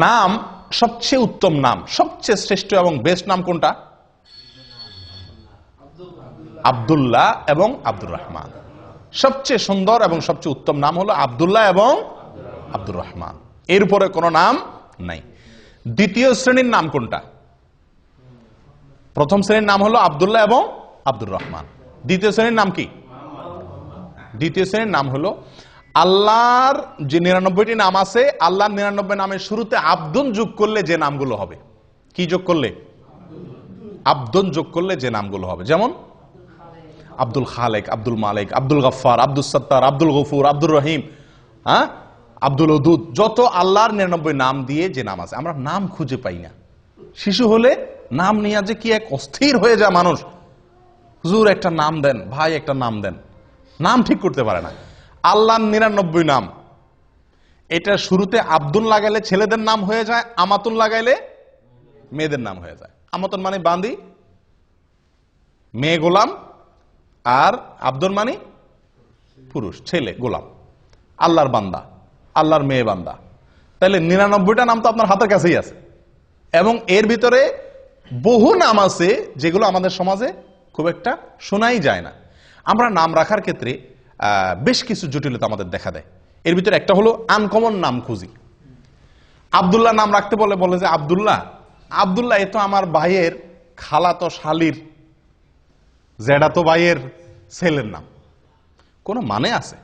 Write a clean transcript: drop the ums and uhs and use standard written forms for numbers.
নাম সবচেয়ে উত্তম নাম, সবচেয়ে শ্রেষ্ঠ এবং বেস্ট নাম কোনটা? আব্দুল্লাহ এবং আব্দুর রহমান। সবচেয়ে সুন্দর এবং সবচেয়ে উত্তম নাম হলো আব্দুল্লাহ এবং আব্দুর রহমান, এর উপরে কোনো নাম নাই। দ্বিতীয় শ্রেণীর নাম কোনটা? প্রথম শ্রেণীর নাম হলো আব্দুল্লাহ এবং আব্দুর রহমান। দ্বিতীয় শ্রেণীর নাম কি? দ্বিতীয় শ্রেণীর নাম হলো আল্লাহর যে 99টি নাম আছে, আল্লাহর 99 নামের শুরুতে আব্দুন যোগ করলে যে নামগুলো হবে। কি যোগ করলে? আব্দুন যোগ করলে যে নামগুলো হবে। যেমন আব্দুল খালেক, আব্দুল মালিক, আব্দুল গফফার, আব্দুল সত্তার, আব্দুল গফুর, আব্দুর রহিম, আব্দুল ওদুদ, যত আল্লাহর 99 নাম দিয়ে যে নাম আছে, আমরা নাম খুঁজে পাই না। শিশু হলে নাম নিয়ে যে কি এক অস্থির হয়ে যায় মানুষ। হুজুর একটা নাম দেন, ভাই একটা নাম দেন, নাম ঠিক করতে পারে না। আল্লাহর 99 নাম, এটা শুরুতে আব্দুল লাগাইলে ছেলেদের নাম হয়ে যায়, আমাতুন লাগাইলে মেয়েদের নাম হয়ে যায়। আমাতুন মানে বান্দি, মেয়ে গোলাম, আর আব্দুল মানে পুরুষ, ছেলে গোলাম, আল্লাহর বান্দা, আল্লাহর মেয়ে বান্দা। তাহলে 99টা নাম তো আপনার হাতের কাছেই আছে, এবং এর ভিতরে বহু নাম আছে যেগুলো আমাদের সমাজে খুব একটা শোনাই যায় না। আমরা নাম রাখার ক্ষেত্রে বেশ কিছু জটিলতা আমাদের দেখা দেয়। এর ভিতরে একটা হলো আনকমন নাম খুঁজি। আব্দুল্লাহ নাম রাখতে বলে যে আব্দুল্লাহ, আব্দুল্লাহ এ তো আমার ভাইয়ের খালাতো শালির জেডাতো ভাইয়ের ছেলের নাম, কোনো মানে আছে?